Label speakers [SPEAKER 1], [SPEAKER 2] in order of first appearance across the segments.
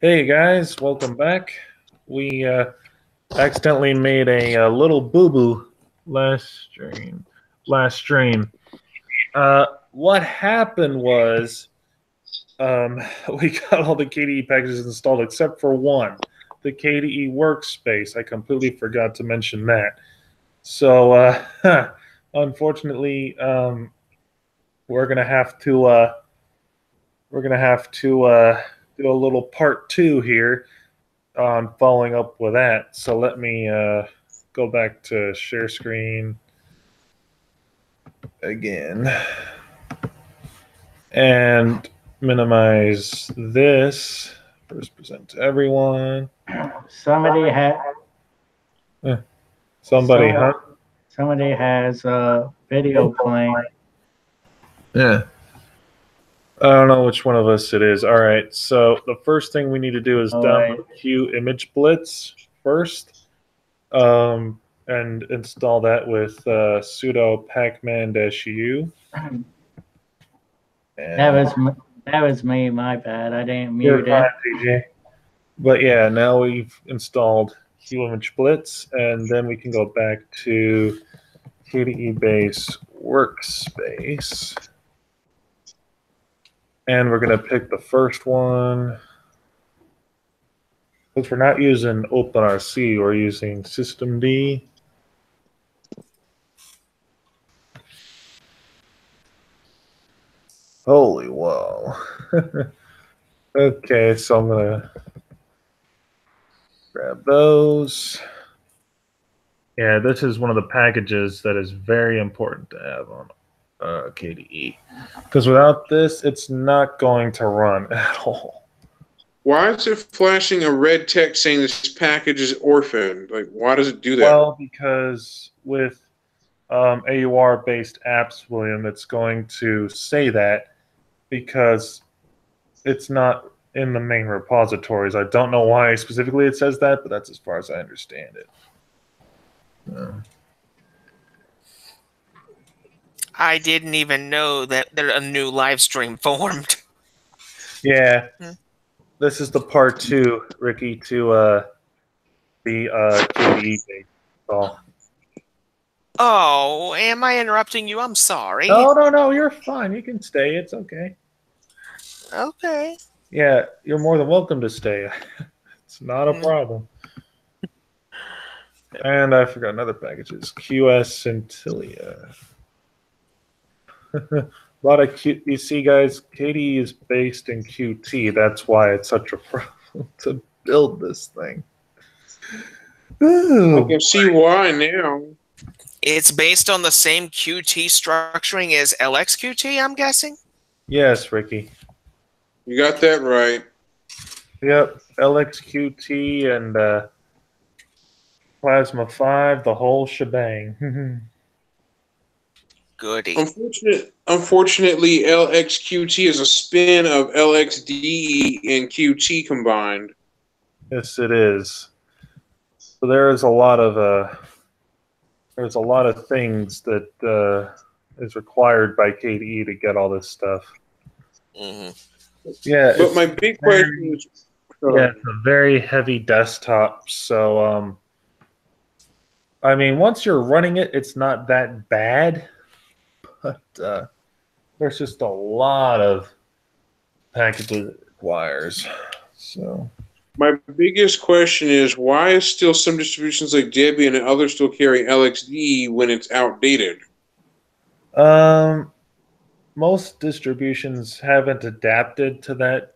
[SPEAKER 1] Hey guys, welcome back. We accidentally made a little boo-boo last stream. What happened was we got all the KDE packages installed except for one, the KDE workspace. I completely forgot to mention that. So unfortunately, we're gonna have to do a little part two here on following up with that. So let me go back to share screen again and minimize this. First present to everyone.
[SPEAKER 2] Somebody has a video playing.
[SPEAKER 1] Yeah. I don't know which one of us it is. All right. So the first thing we need to do is download Q Image Blitz first, and install that with sudo pacman-u.
[SPEAKER 2] That was me. My bad. I didn't mute it.
[SPEAKER 1] TJ. But yeah, now we've installed Q Image Blitz, and then we can go back to KDE base workspace. And we're going to pick the first one. Since we're not using OpenRC, we're using systemd. Holy wow. Okay, so I'm going to grab those. Yeah, this is one of the packages that is very important to have on KDE. Because without this, it's not going to run at all.
[SPEAKER 3] Why is it flashing a red text saying this package is orphaned? Like, why does it do that?
[SPEAKER 1] Well, because with AUR-based apps, William, it's going to say that because it's not in the main repositories. I don't know why specifically it says that, but that's as far as I understand it.
[SPEAKER 4] I didn't even know that a new live stream formed.
[SPEAKER 1] Yeah. This is the part two, Ricky, to the KDE base.
[SPEAKER 4] Oh, am I interrupting you? I'm sorry.
[SPEAKER 1] No, you're fine. You can stay. It's okay.
[SPEAKER 4] Okay.
[SPEAKER 1] Yeah, you're more than welcome to stay. It's not a problem. And I forgot another package. It's QS Centillia. A lot of you see, guys, KDE is based in Qt. That's why it's such a problem to build this thing.
[SPEAKER 3] I can see why now.
[SPEAKER 4] It's based on the same Qt structuring as LXQT, I'm guessing?
[SPEAKER 1] Yes, Ricky.
[SPEAKER 3] You got that right.
[SPEAKER 1] Yep, LXQT and Plasma 5, the whole shebang.
[SPEAKER 4] Goody.
[SPEAKER 3] Unfortunately, LXQT is a spin of LXDE and Qt combined.
[SPEAKER 1] Yes, it is. So there's a lot of things that is required by KDE to get all this stuff.
[SPEAKER 4] Mm-hmm.
[SPEAKER 1] Yeah,
[SPEAKER 3] but my big question is,
[SPEAKER 1] yeah, it's a very heavy desktop. So, I mean, once you're running it, it's not that bad. But there's just a lot of packages it requires. So
[SPEAKER 3] my biggest question is, why is still some distributions like Debian and others still carrying LXDE when it's outdated?
[SPEAKER 1] Most distributions haven't adapted to the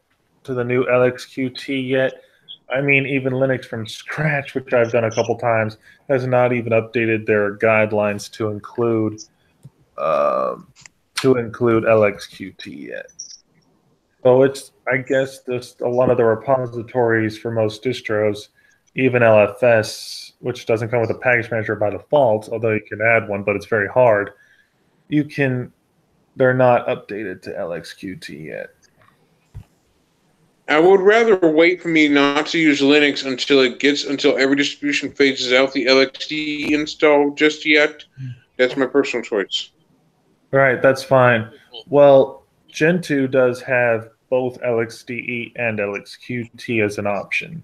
[SPEAKER 1] new LXQT yet. I mean, even Linux from scratch, which I've done a couple times, has not even updated their guidelines to include LXQT yet. So it's, I guess, just a lot of the repositories for most distros, even LFS, which doesn't come with a package manager by default, although you can add one, but it's very hard. They're not updated to LXQT yet.
[SPEAKER 3] I would rather wait for me not to use Linux until every distribution phases out the LXDE install just yet. That's my personal choice.
[SPEAKER 1] All right, that's fine. Well, Gentoo does have both LXDE and LXQT as an option.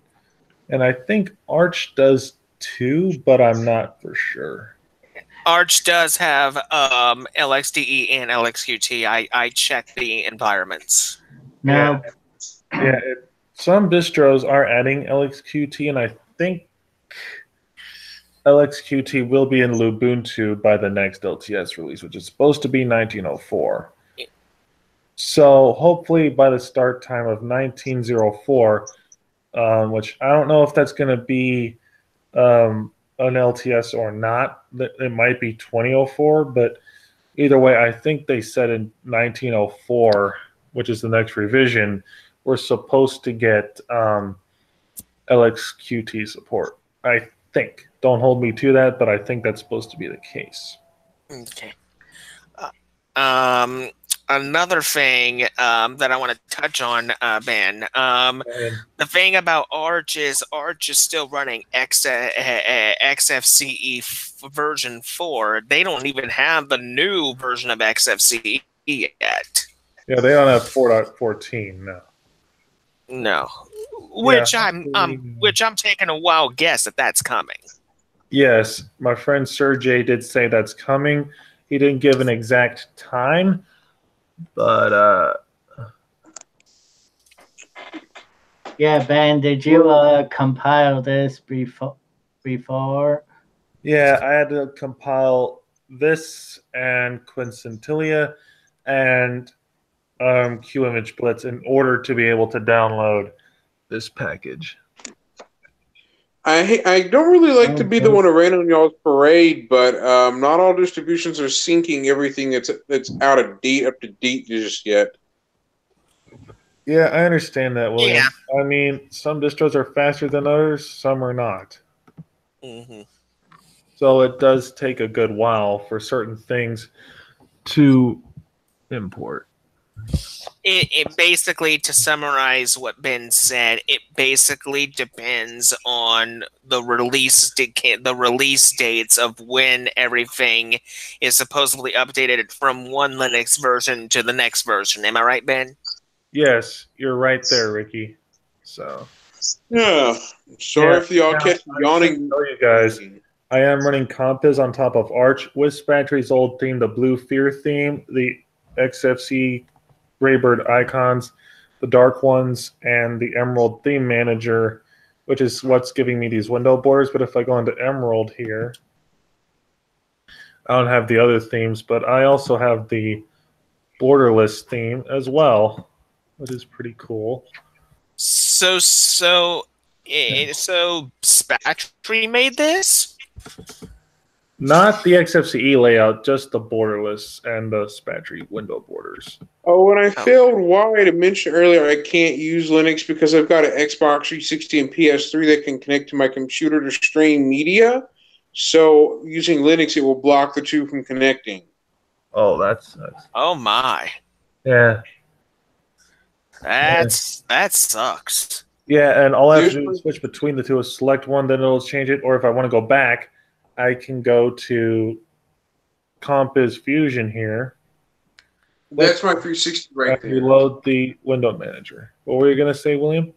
[SPEAKER 1] And I think Arch does too, but I'm not for sure.
[SPEAKER 4] Arch does have LXDE and LXQT. I checked the environments.
[SPEAKER 2] No.
[SPEAKER 1] Yeah, some distros are adding LXQT, and I think LXQT will be in Lubuntu by the next LTS release, which is supposed to be 1904. So hopefully by the start time of 1904, which I don't know if that's going to be an LTS or not. It might be 2004, but either way, I think they said in 1904, which is the next revision, we're supposed to get LXQT support. I think. Don't hold me to that, but I think that's supposed to be the case.
[SPEAKER 4] Okay. Another thing that I want to touch on, Ben. The thing about Arch is still running XFCE version 4. They don't even have the new version of XFCE yet.
[SPEAKER 1] Yeah, they don't have 4.14 now.
[SPEAKER 4] No, which
[SPEAKER 1] Yeah,
[SPEAKER 4] I'm taking a wild guess that that's coming.
[SPEAKER 1] Yes, my friend Sergey did say that's coming. He didn't give an exact time, but
[SPEAKER 2] Yeah, Ben, did you compile this before?
[SPEAKER 1] Yeah, I had to compile this and Quincintilia and QImage Blitz in order to be able to download this package.
[SPEAKER 3] I don't really like to be the one to rain on y'all's parade, but not all distributions are syncing everything that's up to date just yet.
[SPEAKER 1] Yeah, I understand that, William.
[SPEAKER 4] Yeah.
[SPEAKER 1] I mean, some distros are faster than others, some are not.
[SPEAKER 4] Mm-hmm.
[SPEAKER 1] So it does take a good while for certain things to import.
[SPEAKER 4] It basically, to summarize what Ben said, it basically depends on the release dates of when everything is supposedly updated from one Linux version to the next version. Am I right, Ben?
[SPEAKER 1] Yes, you're right there, Ricky. So
[SPEAKER 3] Yeah. Sorry if y'all catch me yawning.
[SPEAKER 1] Tell you guys, I am running Compiz on top of Arch with Battery's old theme, the Blue Fear theme, the XFC Graybird icons, the dark ones, and the Emerald theme manager, which is what's giving me these window borders. But if I go into Emerald here, I don't have the other themes, but I also have the borderless theme as well, which is pretty cool.
[SPEAKER 4] So Spatry made this?
[SPEAKER 1] Not the XFCE layout, just the borderless and the Spatry window borders.
[SPEAKER 3] Oh, and I failed why to mention earlier I can't use Linux because I've got an Xbox 360 and PS3 that can connect to my computer to stream media. So using Linux, it will block the two from connecting.
[SPEAKER 1] Oh, that's
[SPEAKER 4] Oh my.
[SPEAKER 1] Yeah.
[SPEAKER 4] That sucks.
[SPEAKER 1] Yeah, and all I have to do is switch between the two, is select one, then it'll change it. Or if I want to go back, I can go to Compiz Fusion here.
[SPEAKER 3] That's my 360 right there.
[SPEAKER 1] Reload the window manager. What were you going to say, William?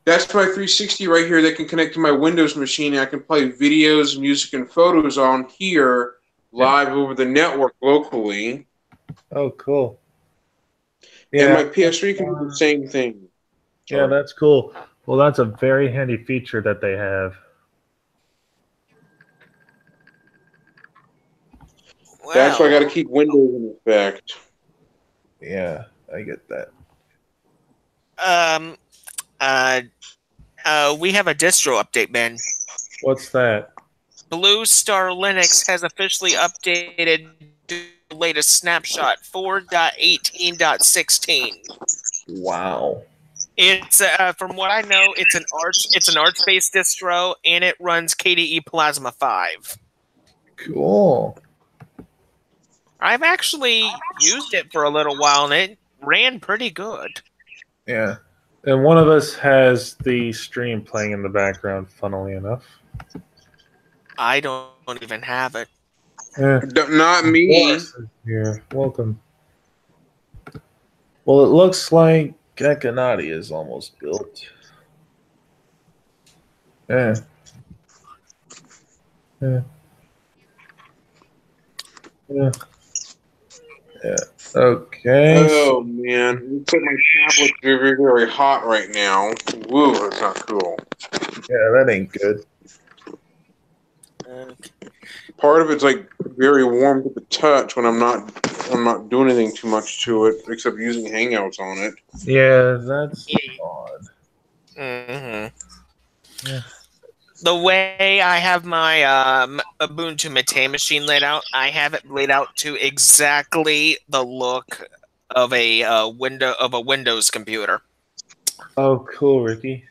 [SPEAKER 3] That's my 360 right here that can connect to my Windows machine. I can play videos, music, and photos on here live over the network locally.
[SPEAKER 1] Oh, cool. Yeah,
[SPEAKER 3] and my PS3 can do the same thing.
[SPEAKER 1] Yeah, that's cool. Well, that's a very handy feature that they have.
[SPEAKER 3] Well, that's why I got to keep Windows in effect.
[SPEAKER 1] Yeah, I get that.
[SPEAKER 4] We have a distro update, Ben.
[SPEAKER 1] What's that?
[SPEAKER 4] Blue Star Linux has officially updated the latest snapshot 4.18.16.
[SPEAKER 1] Wow.
[SPEAKER 4] It's from what I know, it's an Arch-based distro, and it runs KDE Plasma 5.
[SPEAKER 1] Cool.
[SPEAKER 4] I've actually used it for a little while, and it ran pretty good.
[SPEAKER 1] Yeah. And one of us has the stream playing in the background, funnily enough.
[SPEAKER 4] I don't even have it.
[SPEAKER 3] Not me.
[SPEAKER 1] Here. Welcome. Well, it looks like Kakanati is almost built. Yeah. Yeah. Yeah. Yeah. Okay.
[SPEAKER 3] Oh man, it looks like my tablet's very, very hot right now. Woo, that's not cool.
[SPEAKER 1] Yeah, that ain't good.
[SPEAKER 3] Part of it's like very warm to the touch when I'm not doing anything too much to it except using Hangouts on it.
[SPEAKER 1] Yeah, that's odd. Yeah.
[SPEAKER 4] The way I have my Ubuntu Mate machine laid out, I have it laid out to exactly the look of a Windows computer.
[SPEAKER 1] Oh, cool, Ricky.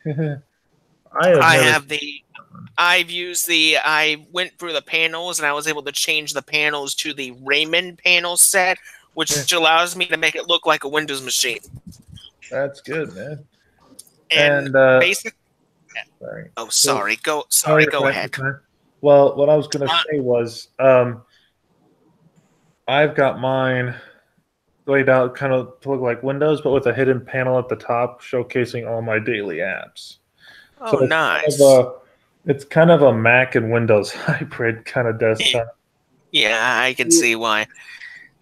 [SPEAKER 4] I went through the panels and I was able to change the panels to the Raymond panel set, which allows me to make it look like a Windows machine.
[SPEAKER 1] That's good, man.
[SPEAKER 4] And basic.
[SPEAKER 1] Sorry.
[SPEAKER 4] Oh, sorry. Go ahead.
[SPEAKER 1] Well, what I was going to say was, I've got mine laid out kind of to look like Windows, but with a hidden panel at the top showcasing all my daily apps.
[SPEAKER 4] Oh, so nice.
[SPEAKER 1] It's kind of a Mac and Windows hybrid kind of desktop.
[SPEAKER 4] Yeah, I can see why.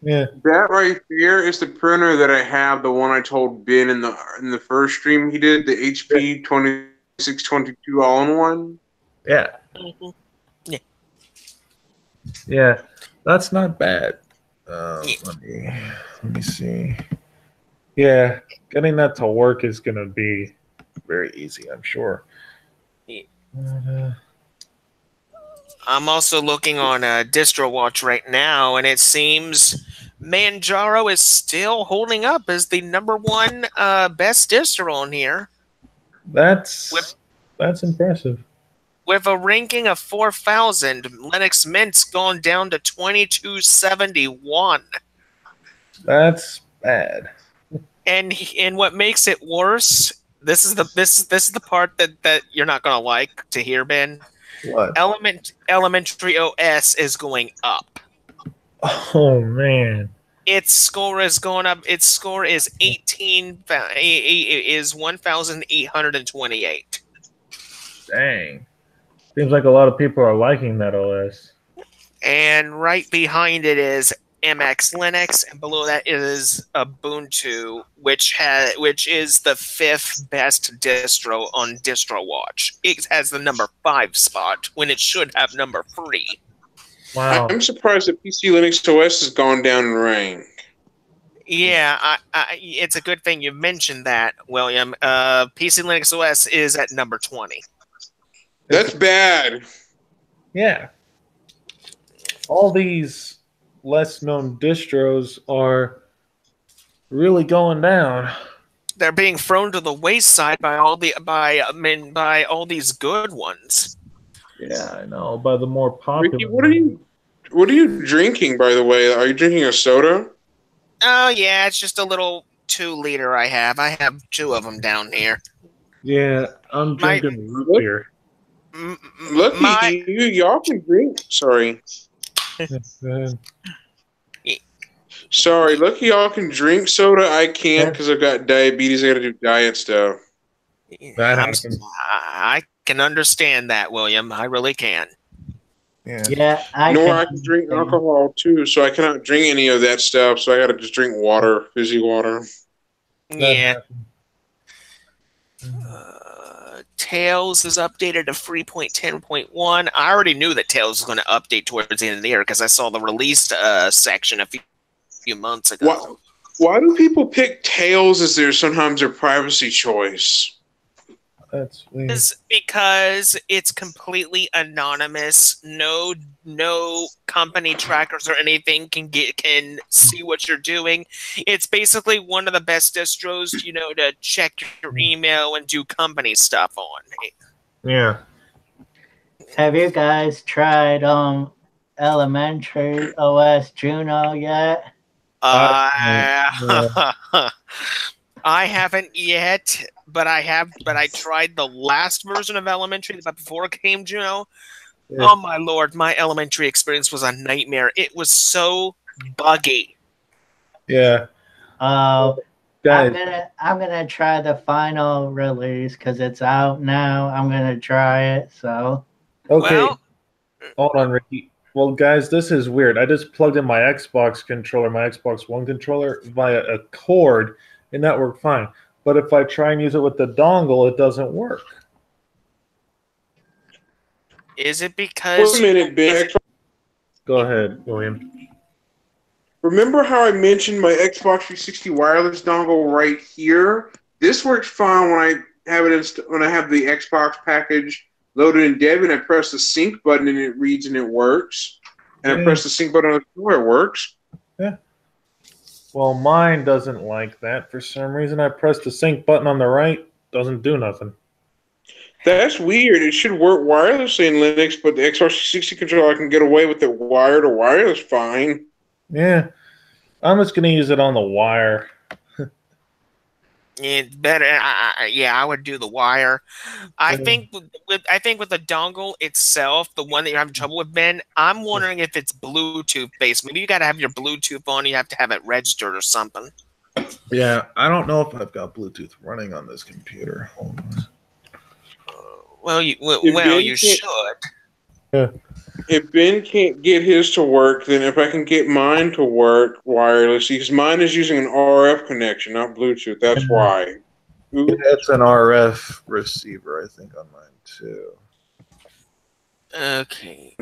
[SPEAKER 1] Yeah.
[SPEAKER 3] That right there is the printer that I have, the one I told Ben in the first stream he did, the HP 2622 all-in-one.
[SPEAKER 1] Yeah.
[SPEAKER 4] Mm-hmm. Yeah.
[SPEAKER 1] Yeah, that's not bad. Let me see. Yeah, getting that to work is going to be very easy, I'm sure.
[SPEAKER 4] I'm also looking on DistroWatch right now, and it seems Manjaro is still holding up as the #1 best distro on here.
[SPEAKER 1] That's impressive.
[SPEAKER 4] With a ranking of 4,000, Linux Mint's gone down to 2271.
[SPEAKER 1] That's bad.
[SPEAKER 4] And what makes it worse, this is the part that you're not gonna like to hear, Ben.
[SPEAKER 1] What?
[SPEAKER 4] Elementary OS is going up.
[SPEAKER 1] Oh man.
[SPEAKER 4] Its score is going up. Its score is 1,828.
[SPEAKER 1] Dang. Seems like a lot of people are liking that OS.
[SPEAKER 4] And right behind it is MX Linux, and below that is Ubuntu, which is the 5th best distro on DistroWatch. It has the #5 spot when it should have #3.
[SPEAKER 1] Wow.
[SPEAKER 3] I'm surprised that PC Linux OS has gone down in rank.
[SPEAKER 4] Yeah, it's a good thing you mentioned that, William. PC Linux OS is at #20.
[SPEAKER 3] That's bad.
[SPEAKER 1] Yeah. All these less known distros are really going down.
[SPEAKER 4] They're being thrown to the wayside by all these good ones.
[SPEAKER 1] Yeah, I know. By the more popular.
[SPEAKER 3] Ricky, what are you drinking, by the way? Are you drinking a soda?
[SPEAKER 4] Oh yeah, it's just a little 2-liter I have. I have 2 of them down here.
[SPEAKER 1] Yeah, I'm drinking root beer.
[SPEAKER 3] Lucky y'all can drink. Sorry. Sorry, lucky y'all can drink soda. I can't because I've got diabetes. I got to do diet stuff.
[SPEAKER 4] I can understand that, William. I really can.
[SPEAKER 2] Yeah, I
[SPEAKER 3] can drink alcohol too, so I cannot drink any of that stuff. So I got to just drink water, fizzy water.
[SPEAKER 4] Yeah. Tails is updated to 3.10.1. I already knew that Tails was going to update towards the end of the year because I saw the released section a few months ago.
[SPEAKER 3] Why do people pick Tails as sometimes their privacy choice?
[SPEAKER 1] That's weird.
[SPEAKER 4] Because it's completely anonymous. No company trackers or anything can see what you're doing. It's basically one of the best distros, to check your email and do company stuff on.
[SPEAKER 1] Yeah.
[SPEAKER 2] Have you guys tried Elementary OS Juno yet?
[SPEAKER 4] I haven't yet, but I tried the last version of Elementary before it came Juno. Yeah. Oh my lord, my Elementary experience was a nightmare. It was so buggy.
[SPEAKER 1] Yeah. Guys,
[SPEAKER 2] I'm gonna try the final release because it's out now. I'm gonna try it. So
[SPEAKER 1] okay,
[SPEAKER 4] Well,
[SPEAKER 1] hold on, Ricky. Well, guys, this is weird. I just plugged in my Xbox controller, my Xbox One controller, via a cord, and that worked fine. But if I try and use it with the dongle, it doesn't work.
[SPEAKER 4] is it
[SPEAKER 3] Wait
[SPEAKER 4] because
[SPEAKER 3] a minute, Ben.
[SPEAKER 1] Go ahead, William.
[SPEAKER 3] Remember how I mentioned my Xbox 360 wireless dongle right here? This works fine when I have when I have the Xbox package loaded in Debian. I press the sync button and it reads and it works. And I press the sync button on the controller, it works.
[SPEAKER 1] Yeah. Well, mine doesn't like that for some reason. I pressed the sync button on the right, doesn't do nothing.
[SPEAKER 3] That's weird. It should work wirelessly in Linux, but the Xbox 360 controller I can get away with it wired or wireless fine.
[SPEAKER 1] Yeah. I'm just going to use it on the wire.
[SPEAKER 4] it's better? Yeah, I would do the wire. I
[SPEAKER 1] Yeah.
[SPEAKER 4] think with the dongle itself, the one that you're having trouble with, Ben, I'm wondering if it's Bluetooth based. Maybe you got to have your Bluetooth on. You have to have it registered or something.
[SPEAKER 1] Yeah, I don't know if I've got Bluetooth running on this computer. Hold on.
[SPEAKER 4] Well, you should.
[SPEAKER 1] Yeah.
[SPEAKER 3] If Ben can't get his to work, then if I can get mine to work wirelessly, because mine is using an RF connection, not Bluetooth. That's why. Oops.
[SPEAKER 1] It's an RF receiver, I think, on mine too.
[SPEAKER 4] Okay.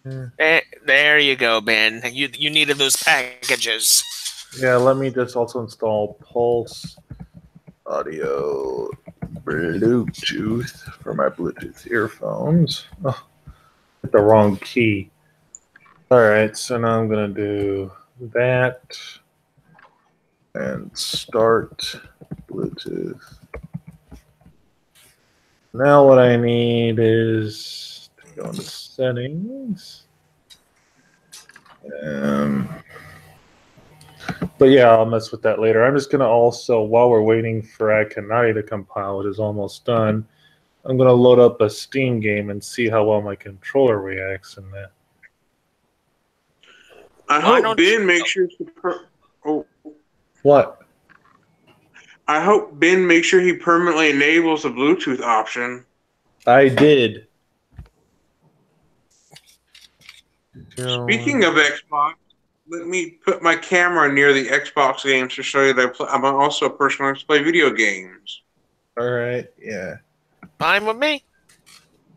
[SPEAKER 1] Yeah.
[SPEAKER 4] There you go, Ben. You needed those packages.
[SPEAKER 1] Yeah, let me just also install Pulse Audio Bluetooth for my Bluetooth earphones. Oh, hit the wrong key. All right, so now I'm going to do that and start Bluetooth. Now what I need is to go into settings. But yeah, I'll mess with that later. I'm just going to also, while we're waiting for Akanai to compile, it is almost done, I'm going to load up a Steam game and see how well my controller reacts in that.
[SPEAKER 3] I hope Ben makes sure
[SPEAKER 1] What?
[SPEAKER 3] I hope Ben makes sure he permanently enables the Bluetooth option.
[SPEAKER 1] I did.
[SPEAKER 3] Speaking of Xbox, let me put my camera near the Xbox games to show you that I'm also a person who likes to play video games.
[SPEAKER 1] All right, yeah.
[SPEAKER 4] Fine with me.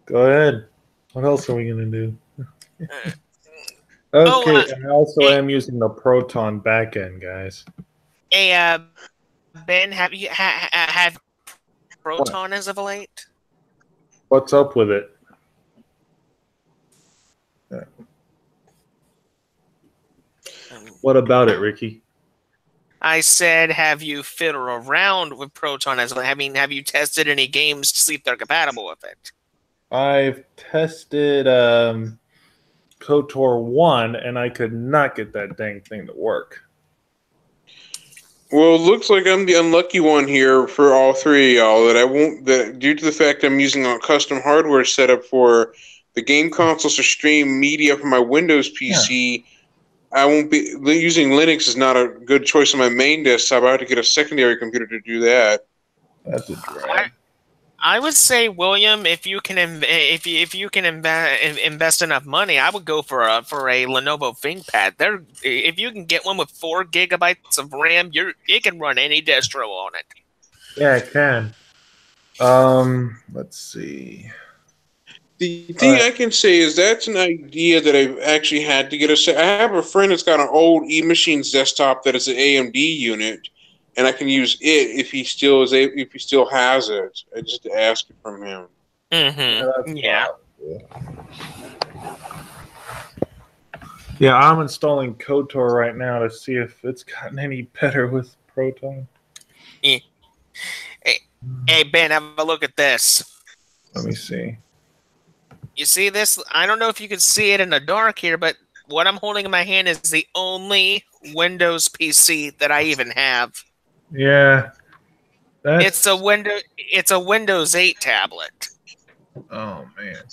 [SPEAKER 1] Go ahead. What else are we going to do? Okay, and I also am using the Proton backend, guys.
[SPEAKER 4] Hey, Ben, have you had Proton as of late?
[SPEAKER 1] What's up with it? Yeah. What about it, Ricky?
[SPEAKER 4] I said, have you fiddled around with Proton as well? I mean, have you tested any games to see if they're compatible with it?
[SPEAKER 1] I've tested KOTOR 1, and I could not get that dang thing to work.
[SPEAKER 3] Well, it looks like I'm the unlucky one here for all three of y'all. That I won't. That due to the fact I'm using a custom hardware setup for the game consoles to stream media from my Windows PC. Yeah. I won't be using Linux. Is not a good choice on my main desktop. I have to get a secondary computer to do that.
[SPEAKER 1] That's a drag.
[SPEAKER 4] I would say, William, if you can invest enough money, I would go for a Lenovo ThinkPad. If you can get one with 4 gigabytes of RAM, it can run any distro on it.
[SPEAKER 1] Yeah, it can. Let's see.
[SPEAKER 3] The thing I can say is that's an idea that I've actually had to get I have a friend that's got an old E-Machines desktop that is an AMD unit, and I can use it if he still has it. I just ask it from him.
[SPEAKER 4] Mm-hmm. Yeah.
[SPEAKER 1] Yeah, I'm installing KOTOR right now to see if it's gotten any better with Proton.
[SPEAKER 4] Yeah. Hey, Ben, have a look at this.
[SPEAKER 1] Let me see.
[SPEAKER 4] You see this? I don't know if you can see it in the dark here, but what I'm holding in my hand is the only Windows PC that I even have.
[SPEAKER 1] Yeah.
[SPEAKER 4] It's a Windows 8 tablet.
[SPEAKER 1] Oh, man.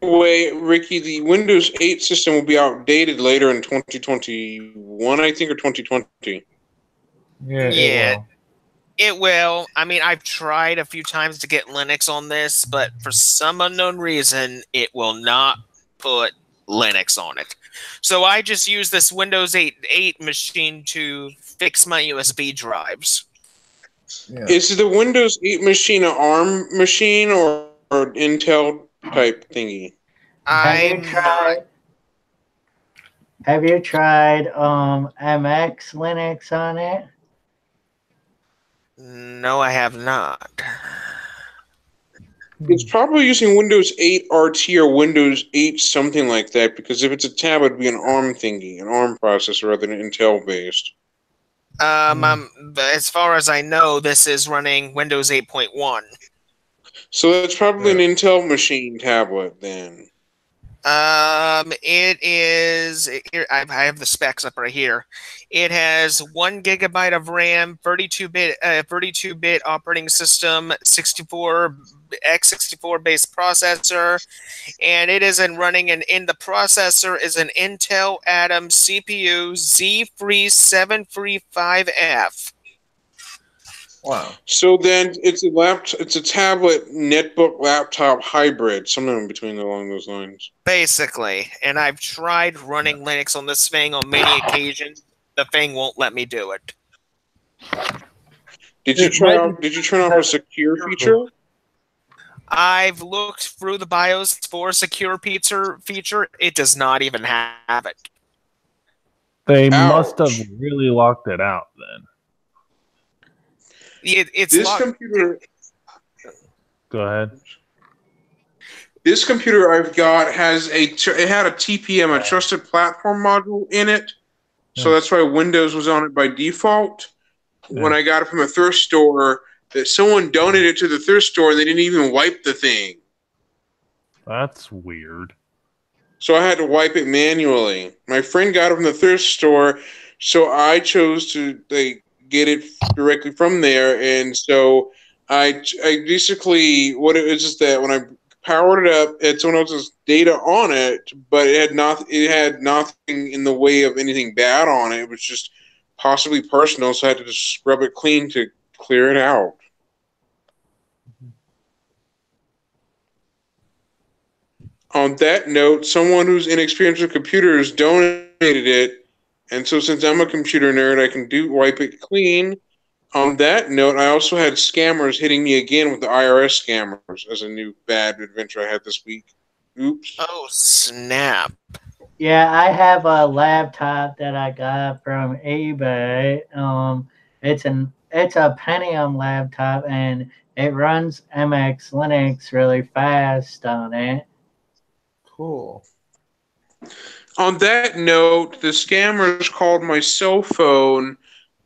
[SPEAKER 3] Wait, Ricky, the Windows 8 system will be outdated later in 2021, I think, or 2020.
[SPEAKER 1] Yeah,
[SPEAKER 4] Yeah.
[SPEAKER 1] it will.
[SPEAKER 4] It will. I mean, I've tried a few times to get Linux on this, but for some unknown reason, it will not put Linux on it. So I just use this Windows 8 machine to fix my USB drives.
[SPEAKER 1] Yeah.
[SPEAKER 3] Is the Windows 8 machine an ARM machine or Intel type thingy?
[SPEAKER 2] Have you
[SPEAKER 4] I'm not.
[SPEAKER 2] tried? Have you tried MX Linux on it?
[SPEAKER 4] No, I have not.
[SPEAKER 3] It's probably using Windows 8 RT or Windows 8 something like that, because if it's a tab, it'd be an ARM thingy, an ARM processor rather than Intel based.
[SPEAKER 4] As far as I know, this is running Windows 8.1.
[SPEAKER 3] So that's probably an
[SPEAKER 1] Yeah.
[SPEAKER 3] Intel machine tablet then.
[SPEAKER 4] It is here. I have the specs up right here. It has 1 GB of RAM, 32-bit operating system, 64 x64 based processor, and it is running in the processor is an Intel Atom CPU Z375F.
[SPEAKER 1] Wow.
[SPEAKER 3] So then it's a tablet netbook laptop hybrid, something in between along those lines.
[SPEAKER 4] Basically, and I've tried running Linux on this thing on many occasions. The thing won't let me do it.
[SPEAKER 1] It might be
[SPEAKER 3] Did you turn off a secure feature?
[SPEAKER 4] I've looked through the BIOS for secure feature. It does not even have it.
[SPEAKER 1] They must have
[SPEAKER 3] Ouch.
[SPEAKER 1] really locked it out then.
[SPEAKER 4] It's
[SPEAKER 3] This
[SPEAKER 4] locked.
[SPEAKER 3] computer
[SPEAKER 1] Go ahead.
[SPEAKER 3] This computer I've got it had a TPM, a trusted platform module in it. So
[SPEAKER 1] Yeah.
[SPEAKER 3] that's why Windows was on it by default. When
[SPEAKER 1] Yeah.
[SPEAKER 3] I got it from a thrift store, that someone donated it to the thrift store and they didn't even wipe the thing.
[SPEAKER 1] That's weird.
[SPEAKER 3] So I had to wipe it manually. My friend got it from the thrift store, so I chose to get it directly from there. And so I basically what it is that when I powered it up, it had someone else's data on it, but it had nothing in the way of anything bad on it. It was just possibly personal, so I had to just scrub it clean to clear it out. On that note, someone who's inexperienced with computers donated it, and so since I'm a computer nerd, I can wipe it clean. On that note, I also had scammers hitting me again with the IRS scammers as a new bad adventure I had this week. Oops.
[SPEAKER 4] Oh snap!
[SPEAKER 2] Yeah, I have a laptop that I got from eBay. It's a Pentium laptop and it runs MX Linux really fast on it.
[SPEAKER 1] Cool.
[SPEAKER 3] On that note, the scammers called my cell phone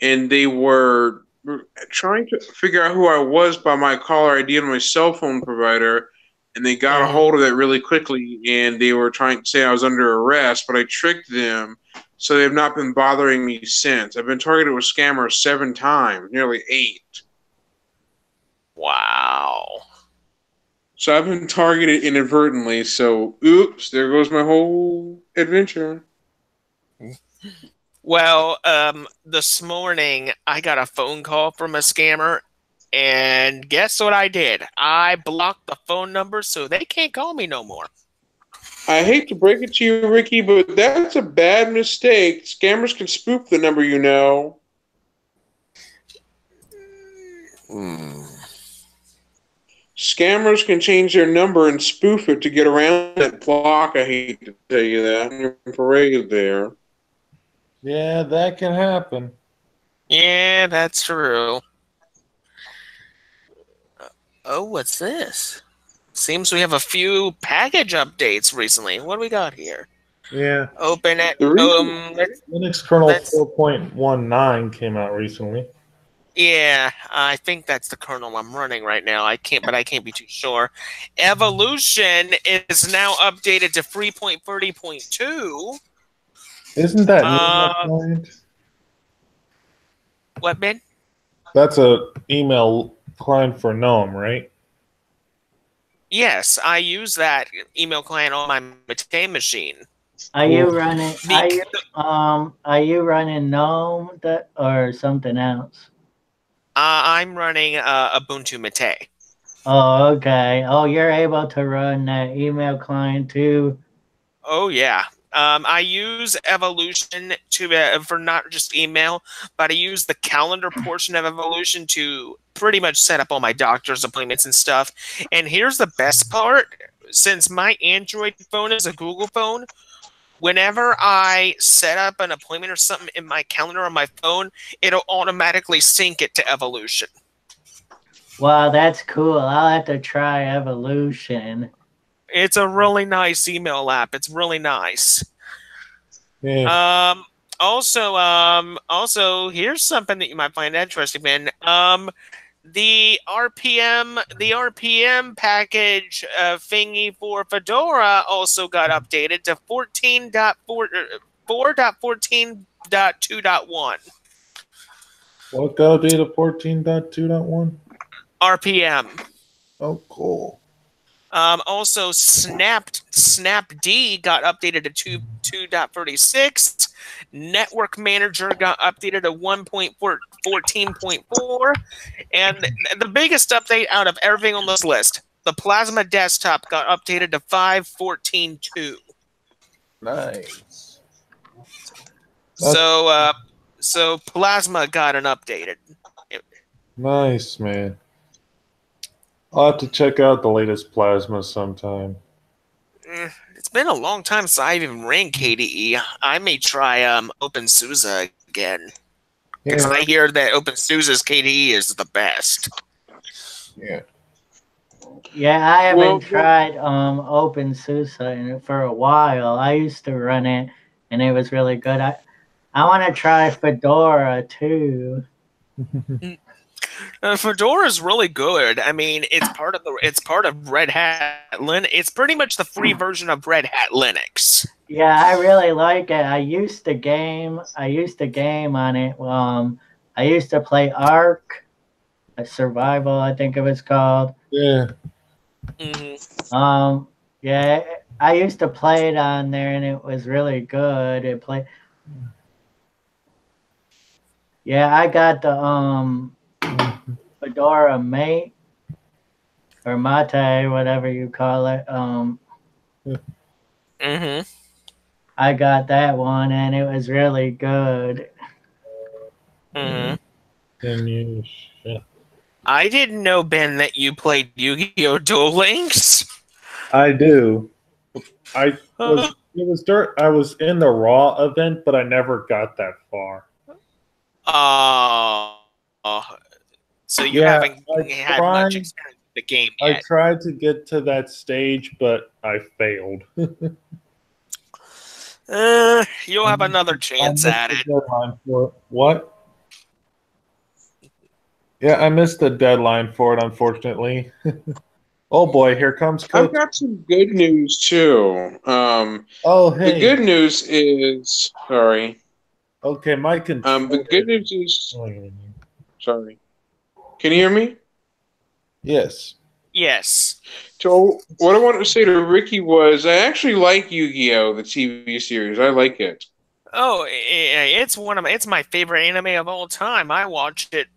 [SPEAKER 3] and they were trying to figure out who I was by my caller ID on my cell phone provider. And they got a hold of that really quickly and they were trying to say I was under arrest, but I tricked them. So they've not been bothering me since. I've been targeted with scammers 7 times, nearly 8.
[SPEAKER 4] Wow.
[SPEAKER 3] So I've been targeted inadvertently. So, oops, there goes my whole adventure.
[SPEAKER 4] Well, this morning I got a phone call from a scammer, and guess what I did? I blocked the phone number so they can't call me no more.
[SPEAKER 3] I hate to break it to you, Ricky, but that's a bad mistake. Scammers can spoof the number, you know. Scammers can change their number and spoof it to get around that block. I hate to tell you that. Your parade there.
[SPEAKER 1] Yeah, that can happen.
[SPEAKER 4] Yeah, that's true. Oh, what's this? Seems we have a few package updates recently. What do we got here?
[SPEAKER 1] Yeah.
[SPEAKER 4] Open it.
[SPEAKER 3] The reason-
[SPEAKER 1] Linux kernel
[SPEAKER 4] let's-
[SPEAKER 1] 4.19 came out recently.
[SPEAKER 4] Yeah, I think that's the kernel I'm running right now. I can't be too sure. Evolution is now updated to 3.30.2.
[SPEAKER 1] Isn't that an email
[SPEAKER 4] Uh,
[SPEAKER 1] client?
[SPEAKER 4] What, Ben?
[SPEAKER 1] That's a email client for GNOME, right?
[SPEAKER 4] Yes, I use that email client on my Mate machine.
[SPEAKER 2] Are you running?
[SPEAKER 4] The-
[SPEAKER 2] Are you running GNOME or something else?
[SPEAKER 4] I'm running Ubuntu Mate.
[SPEAKER 2] Oh, okay. Oh, you're able to run that email client too.
[SPEAKER 4] Oh yeah. I use Evolution to for not just email, but I use the calendar portion of Evolution to pretty much set up all my doctor's appointments and stuff. And here's the best part: since my Android phone is a Google phone, whenever I set up an appointment or something in my calendar on my phone, it'll automatically sync it to Evolution.
[SPEAKER 2] Wow, that's cool. I'll have to try Evolution.
[SPEAKER 4] It's a really nice email app. It's really nice.
[SPEAKER 1] Yeah.
[SPEAKER 4] Also, here's something that you might find interesting, man. The RPM package thingy for Fedora also got updated to 4.14.2.1.
[SPEAKER 1] What got updated to 14.2.1?
[SPEAKER 4] RPM.
[SPEAKER 1] Oh, cool.
[SPEAKER 4] Also, Snapd got updated to 2.36. Network Manager got updated to 1.14.4. And the biggest update out of everything on this list, the Plasma Desktop got updated to 5.14.2.
[SPEAKER 1] Nice.
[SPEAKER 4] So Plasma got an updated.
[SPEAKER 1] Nice, man. I'll have to check out the latest Plasma sometime.
[SPEAKER 4] It's been a long time since I even ran KDE. I may try OpenSUSE again. Because I hear that OpenSUSE's KDE is the best.
[SPEAKER 1] Yeah.
[SPEAKER 2] Yeah, I haven't tried OpenSUSE for a while. I used to run it, and it was really good. I want to try Fedora too.
[SPEAKER 4] Fedora is really good. I mean, it's part of Red Hat Linux. It's pretty much the free version of Red Hat Linux.
[SPEAKER 2] Yeah, I really like it. I used to game on it. I used to play Ark, a survival, I think it was called.
[SPEAKER 1] Yeah.
[SPEAKER 2] Yeah, I used to play it on there, and it was really good. Yeah, I got the Fedora Mate or Mate, whatever you call it. I got that one, and it was really good.
[SPEAKER 1] 10 years. Yeah.
[SPEAKER 4] I didn't know, Ben, that you played Yu-Gi-Oh! Duel Links.
[SPEAKER 1] I do. I was in the Raw event, but I never got that far.
[SPEAKER 4] So you haven't had much experience with the game yet.
[SPEAKER 1] I tried to get to that stage, but I failed.
[SPEAKER 4] You'll have another chance at it.
[SPEAKER 1] What? Yeah, I missed the deadline for it, unfortunately. Oh boy, here comes Coach.
[SPEAKER 3] I've got some good news too.
[SPEAKER 1] Hey.
[SPEAKER 3] The good news is sorry.
[SPEAKER 1] Okay, my controller.
[SPEAKER 3] The good news is sorry. Can you hear me?
[SPEAKER 1] Yes.
[SPEAKER 4] Yes.
[SPEAKER 3] So what I wanted to say to Ricky was I actually like Yu-Gi-Oh! The TV series. I like it.
[SPEAKER 4] Oh, it's my favorite anime of all time. I watched it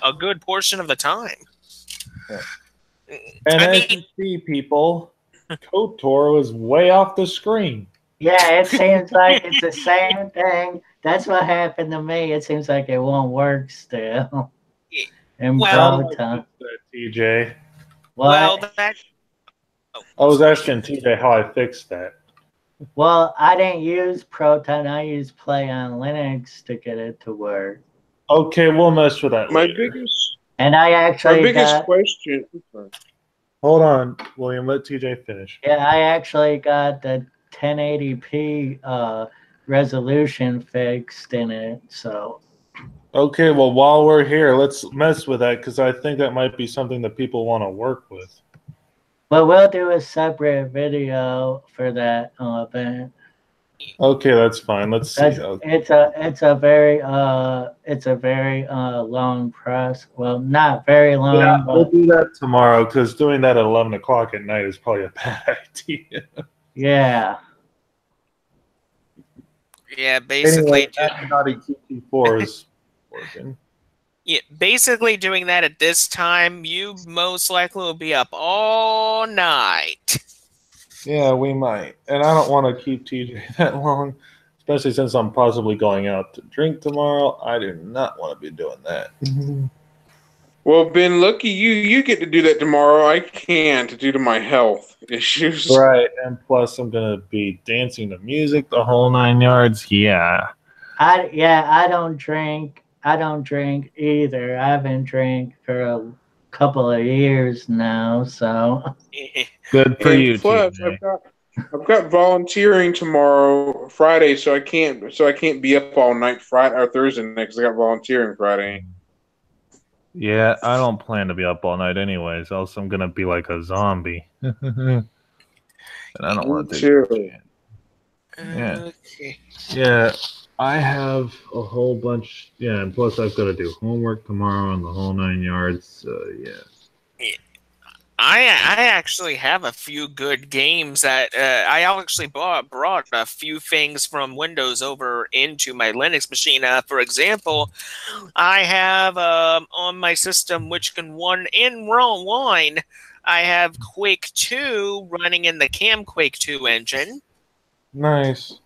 [SPEAKER 4] a good portion of the time.
[SPEAKER 1] Yeah. And as you see, people, KOTOR is way off the screen.
[SPEAKER 2] Yeah, it seems like it's the same thing. That's what happened to me. It seems like it won't work still.
[SPEAKER 1] TJ.
[SPEAKER 2] What?
[SPEAKER 1] I was asking TJ how I fixed that.
[SPEAKER 2] Well, I didn't use Proton. I used Play on Linux to get it to work.
[SPEAKER 1] Okay, we'll mess with that later.
[SPEAKER 2] My
[SPEAKER 3] biggest question.
[SPEAKER 1] Hold on, William. Let TJ finish.
[SPEAKER 2] Yeah, I actually got the 1080p resolution fixed in it. So.
[SPEAKER 1] Okay, well, while we're here, let's mess with that because I think that might be something that people want to work with.
[SPEAKER 2] But we'll do a separate video for that event.
[SPEAKER 1] Okay, that's fine. Let's see.
[SPEAKER 2] It's a very long process. Well, not very long.
[SPEAKER 1] Yeah,
[SPEAKER 2] but
[SPEAKER 1] we'll do that tomorrow because doing that at 11 o'clock at night is probably a bad idea.
[SPEAKER 2] Yeah.
[SPEAKER 4] Yeah, basically,
[SPEAKER 1] Anyway, naughty KDE4 is working.
[SPEAKER 4] yeah, basically doing that at this time, you most likely will be up all night.
[SPEAKER 1] Yeah, we might. And I don't want to keep TJ that long, especially since I'm possibly going out to drink tomorrow. I do not want to be doing that.
[SPEAKER 3] Well, Ben, lucky you. You get to do that tomorrow. I can't due to my health issues.
[SPEAKER 1] Right, and plus I'm going to be dancing to music the whole 9 yards. Yeah.
[SPEAKER 2] I don't drink. I don't drink either. I haven't drank for a couple of years now, so
[SPEAKER 1] Good for
[SPEAKER 3] And
[SPEAKER 1] you,
[SPEAKER 3] plus,
[SPEAKER 1] TJ.
[SPEAKER 3] I've got volunteering tomorrow, Friday, so I can't be up all night Friday or Thursday night because I got volunteering Friday.
[SPEAKER 1] Yeah, I don't plan to be up all night anyways, else I'm going to be like a zombie. And I don't want to take
[SPEAKER 3] too.
[SPEAKER 1] that chance. Yeah.
[SPEAKER 4] Okay.
[SPEAKER 1] Yeah, I have a whole bunch. Yeah, and plus I've got to do homework tomorrow and the whole 9 yards. So yeah.
[SPEAKER 4] I actually have a few good games that I actually brought a few things from Windows over into my Linux machine. For example, I have on my system, which can run in raw wine, I have Quake 2 running in the Quake 2 engine.
[SPEAKER 1] Nice.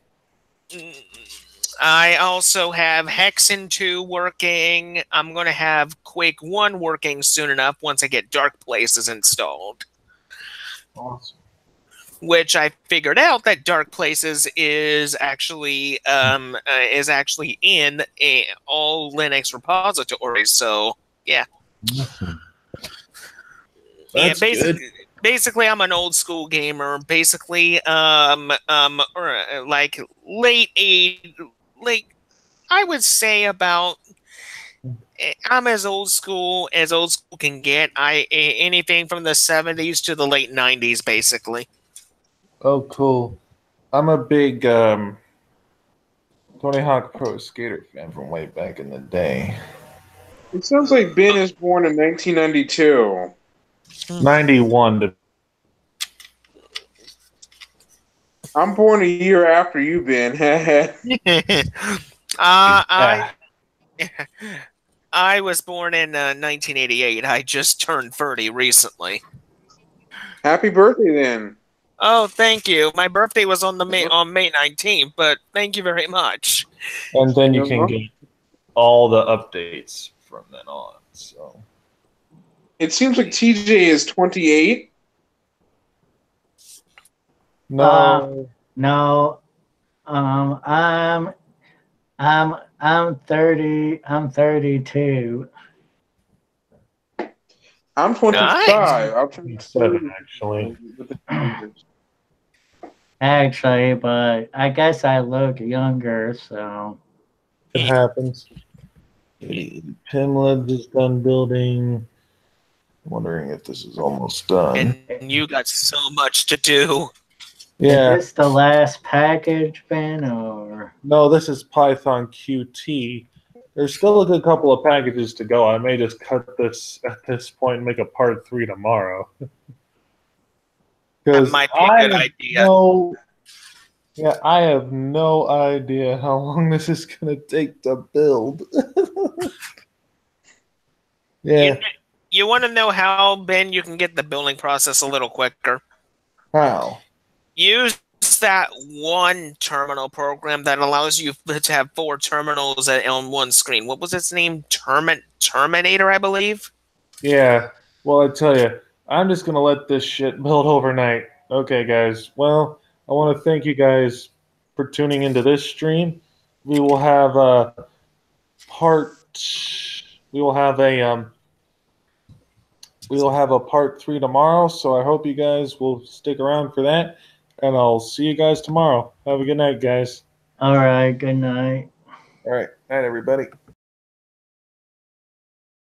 [SPEAKER 4] I also have Hexen 2 working. I'm going to have Quake 1 working soon enough once I get Dark Places installed.
[SPEAKER 1] Awesome.
[SPEAKER 4] Which I figured out that Dark Places is actually in all Linux repositories. So yeah,
[SPEAKER 1] That's good.
[SPEAKER 4] Basically, I'm an old school gamer. Basically, like late. I would say about. I'm as old school can get. Anything from the 70s to the late 90s, basically.
[SPEAKER 1] Oh, cool. I'm a big Tony Hawk Pro Skater fan from way back in the day.
[SPEAKER 3] It sounds like Ben is born in 1992.
[SPEAKER 1] 91 to.
[SPEAKER 3] I'm born a year after you, Ben.
[SPEAKER 4] I was born in 1988. I just turned 30 recently.
[SPEAKER 3] Happy birthday, then.
[SPEAKER 4] Oh, thank you. My birthday was on May 19th, but thank you very much.
[SPEAKER 1] And then you can get all the updates from then on. So
[SPEAKER 3] it seems like TJ is 28.
[SPEAKER 1] No.
[SPEAKER 2] No. I'm 30. I'm 32.
[SPEAKER 3] I'm 25.
[SPEAKER 4] Nice.
[SPEAKER 3] I'll turn
[SPEAKER 1] 7 actually.
[SPEAKER 2] Actually, but I guess I look younger, so
[SPEAKER 1] It happens. Pimled is done building. I'm wondering if this is almost done.
[SPEAKER 4] And you got so much to do.
[SPEAKER 1] Yeah.
[SPEAKER 2] Is this the last package, Ben, or
[SPEAKER 1] No, this is Python Qt. There's still a good couple of packages to go. I may just cut this at this point and make a part 3 tomorrow.
[SPEAKER 4] That might be a good idea.
[SPEAKER 1] I have no idea how long this is going to take to build. Yeah.
[SPEAKER 4] You want to know how, Ben, you can get the building process a little quicker?
[SPEAKER 1] How?
[SPEAKER 4] Use that one terminal program that allows you to have 4 terminals on one screen. What was its name? Terminator, I believe?
[SPEAKER 1] Yeah. Well, I tell you, I'm just going to let this shit build overnight. Okay, guys. Well, I want to thank you guys for tuning into this stream. We will have a part 3 tomorrow, so I hope you guys will stick around for that. And I'll see you guys tomorrow. Have a good night, guys.
[SPEAKER 2] all right? Good night.
[SPEAKER 1] All right. Night, everybody.